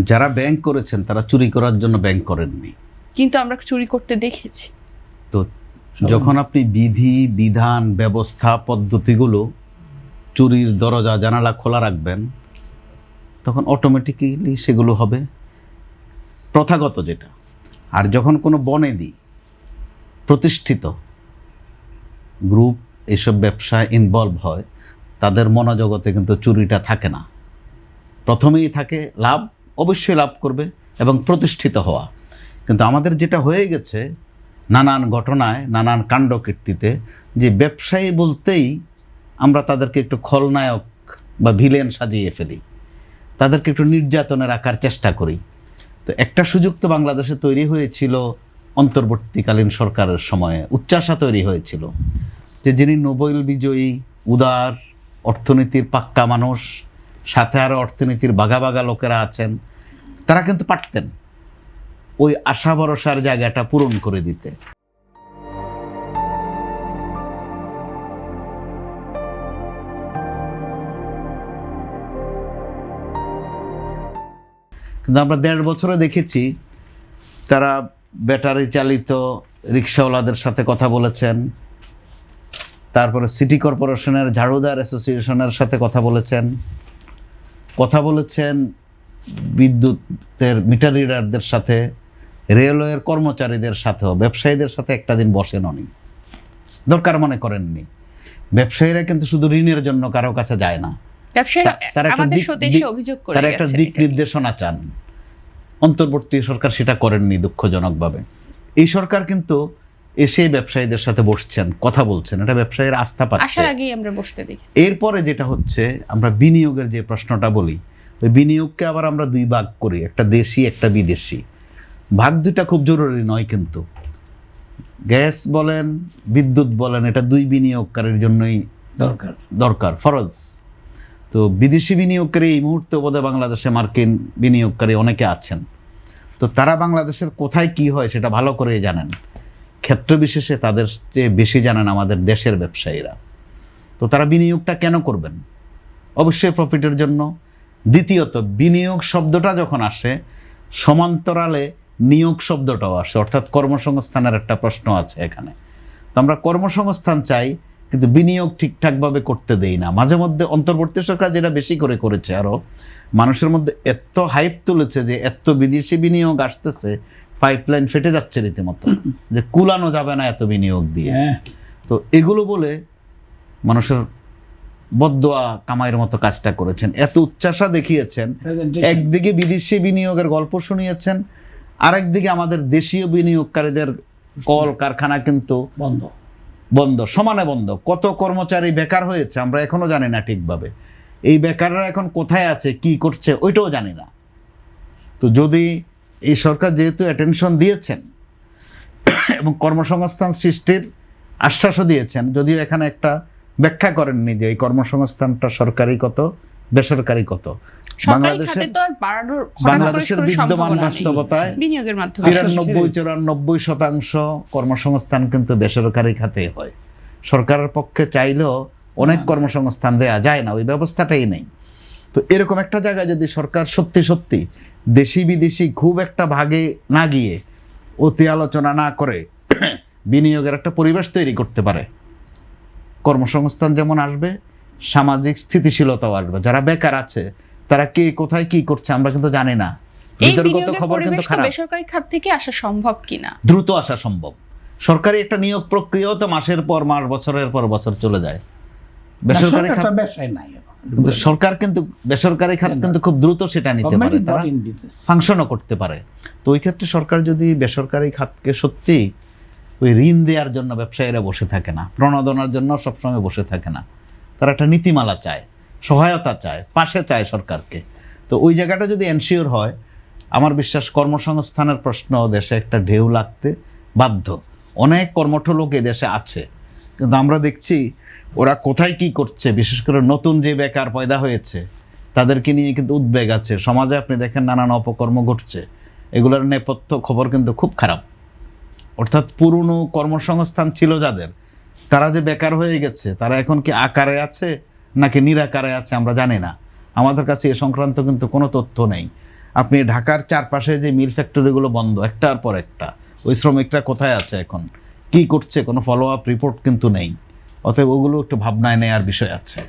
যারা ব্যাংক করেছেন তারা চুরি করার জন্য ব্যাংক করেননি, কিন্তু আমরা চুরি করতে দেখেছি। তো যখন আপনি বিধি বিধান ব্যবস্থা পদ্ধতিগুলো চুরির দরজা জানালা খোলা রাখবেন, তখন অটোমেটিক্যালি সেগুলো হবে প্রথাগত যেটা। আর যখন কোনো বনেদি প্রতিষ্ঠিত গ্রুপ এইসব ব্যবসায় ইনভলভ হয়, তাদের মনোজগতে কিন্তু চুরিটা থাকে না। প্রথমেই থাকে লাভ, অবশ্যই লাভ করবে এবং প্রতিষ্ঠিত হওয়া। কিন্তু আমাদের যেটা হয়ে গেছে নানান ঘটনায়, নানান কাণ্ডকীর্তিতে, যে ব্যবসায়ী বলতেই আমরা তাদেরকে একটু খলনায়ক বা ভিলেন সাজিয়ে ফেলি, তাদেরকে একটু নির্যাতনে রাখার চেষ্টা করি। তো একটা সুযোগ তো বাংলাদেশে তৈরি হয়েছিল অন্তর্বর্তীকালীন সরকারের সময়ে, উচ্চাশা তৈরি হয়েছিল যে যিনি নোবেল বিজয়ী, উদার, অর্থনীতির পাক্কা মানুষ, সাথে আরও অর্থনীতির বাঘা বাঘা লোকেরা আছেন, তারা কিন্তু পারতেন ওই আশা ভরসার জায়গাটা পূরণ করে দিতে। কিন্তু আমরা 1.5 বছরে দেখেছি তারা ব্যাটারি চালিত রিক্সাওয়ালাদের সাথে কথা বলেছেন, তারপরে সিটি কর্পোরেশনের ঝাড়ুদার অ্যাসোসিয়েশনের সাথে কথা বলেছেন বিদ্যুতের মিটার রিডারদের সাথে, রেলওয়ের কর্মচারীদের সাথেও। ব্যবসায়ীদের সাথে একটা দিন বসেন উনি, দরকার মনে করেননি। ব্যবসায়ীরা কিন্তু শুধু ঋণের জন্য কারো কাছে যায় না, তারা একটা দিক নির্দেশনা চান। অন্তর্বর্তী সরকার সেটা করেননি দুঃখজনকভাবে। এই সরকার কিন্তু এসে ব্যবসায়ীদের সাথে বসছেন, কথা বলছেন, এটা ব্যবসায়ীর আস্থা পাচ্ছে। এরপরে যেটা হচ্ছে, আমরা বিনিয়োগের যে প্রশ্নটা বলি, ওই বিনিয়োগকে আবার আমরা 2 ভাগ করি, একটা দেশি একটা বিদেশি। ভাগ 2টা খুব জরুরি নয়, কিন্তু গ্যাস বলেন বিদ্যুৎ বলেন, এটা 2 বিনিয়োগকারীর জন্যই দরকার, ফরজ। তো বিদেশি বিনিয়োগকারী এই মুহূর্তে বোধহয় বাংলাদেশে মার্কিন বিনিয়োগকারী অনেকে আছেন। তো তারা বাংলাদেশের কোথায় কি হয় সেটা ভালো করে জানেন, ক্ষেত্র বিশেষে তাদের চেয়ে বেশি জানেন আমাদের দেশের ব্যবসায়ীরা। তো তারা বিনিয়োগটা কেন করবেন? অবশ্যই প্রফিটের জন্য। দ্বিতীয়ত, বিনিয়োগ শব্দটা যখন আসে, সমান্তরালে নিয়োগ শব্দটাও আসে, অর্থাৎ কর্মসংস্থানের একটা প্রশ্ন আছে এখানে। তো আমরা কর্মসংস্থান চাই, কিন্তু বিনিয়োগ ঠিকঠাকভাবে করতে দেই না। মাঝে মধ্যে অন্তর্বর্তী সরকার যেটা বেশি করে করেছে, আরও মানুষের মধ্যে এত হাইপ তুলেছে যে এত বিদেশি বিনিয়োগ আসতেছে, পাইপলাইন ফেটে যাচ্ছে রীতিমতো, যে কুলানো যাবে না এত বিনিয়োগ দিয়ে। তো এগুলো বলে মানুষের বদদোয়া কামাইয়ের মতো কাজটা করেছেন, এত উচ্চাসা দেখিয়েছেন। একদিকে বিদেশি বিনিয়োগের গল্প শুনিয়েছেন, আরেকদিকে আমাদের দেশীয় বিনিয়োগকারীদের কল কারখানা কিন্তু বন্ধ, সমানে বন্ধ। কত কর্মচারী বেকার হয়েছে আমরা এখনো জানি না ঠিকভাবে। এই বেকাররা এখন কোথায় আছে, কি করছে, ওইটাও জানি না। তো যদি এই সরকার যেহেতু অ্যাটেনশন দিয়েছেন এবং কর্মসংস্থান সৃষ্টির আশ্বাসও দিয়েছেন, যদিও এখানে একটা ব্যাখ্যা করেননি যে এই কর্মসংস্থানটা সরকারি কত, বেসরকারি কত। বাংলাদেশের বিদ্যমান বাস্তবতায় 93-94% কর্মসংস্থান কিন্তু বেসরকারি খাতে হয়। সরকারের পক্ষে চাইলেও অনেক কর্মসংস্থান দেয়া যায় না, ওই ব্যবস্থাটাই নেই। তো এরকম একটা জায়গায় যদি সরকার সত্যি দেশি বিদেশি খুব একটা ভাগে না গিয়ে, অতি আলোচনা না করে বিনিয়োগের একটা পরিবেশ তৈরি করতে পারে, কর্মসংস্থান যেমন আসবে, সামাজিক স্থিতিশীলতাও আসবে। যারা বেকার আছে তারা কে কোথায় কি করছে আমরা কিন্তু জানি না। বিতর্কিত খবর কিন্তু খারাপ। বেসরকারি খাত থেকে আসা সম্ভব কিনা, দ্রুত আসা সম্ভব। সরকারি একটা নিয়োগ প্রক্রিয়াও তো মাসের পর মাস, বছরের পর বছর চলে যায়। বেসরকারি খাত কিন্তু সরকার কিন্তু বেসরকারি খাত কিন্তু খুব দ্রুত সেটা নিতে পারে, তারা ফাংশনও করতে পারে। তো ওই ক্ষেত্রে সরকার যদি বেসরকারি খাতকে সত্যি ওই ঋণ দেওয়ার জন্য ব্যবসায়ীরা বসে থাকে না, প্রণোদনার জন্য সবসময় বসে থাকে না, তারা একটা নীতিমালা চায়, সহায়তা চায়, পাশে চায় সরকারকে। তো ওই জায়গাটা যদি এনশিওর হয়, আমার বিশ্বাস কর্মসংস্থানের প্রশ্ন দেশে একটা ঢেউ লাগতে বাধ্য। অনেক কর্মঠ লোক দেশে আছে, কিন্তু আমরা দেখছি ওরা কোথায় কি করছে। বিশেষ করে নতুন যে বেকার পয়দা হয়েছে তাদেরকে নিয়ে কিন্তু উদ্বেগ আছে সমাজে। আপনি দেখেন নানান অপকর্ম ঘটছে, এগুলোর নেপথ্য খবর কিন্তু খুব খারাপ। অর্থাৎ পুরনো কর্মসংস্থান ছিল যাদের, তারা যে বেকার হয়ে গেছে, তারা এখন কি আকারে আছে নাকি নিরাকারে আছে আমরা জানি না। আমাদের কাছে এ সংক্রান্ত কিন্তু কোনো তথ্য নেই। আপনি ঢাকার চারপাশে যে মিল ফ্যাক্টরিগুলো বন্ধ একটার পর একটা, ওই শ্রমিকরা কোথায় আছে এখন, কি করছে, কোনো ফলো আপ রিপোর্ট কিন্তু নেই। অতএব ওগুলো একটু ভাবনায় নেওয়ার বিষয় আছে।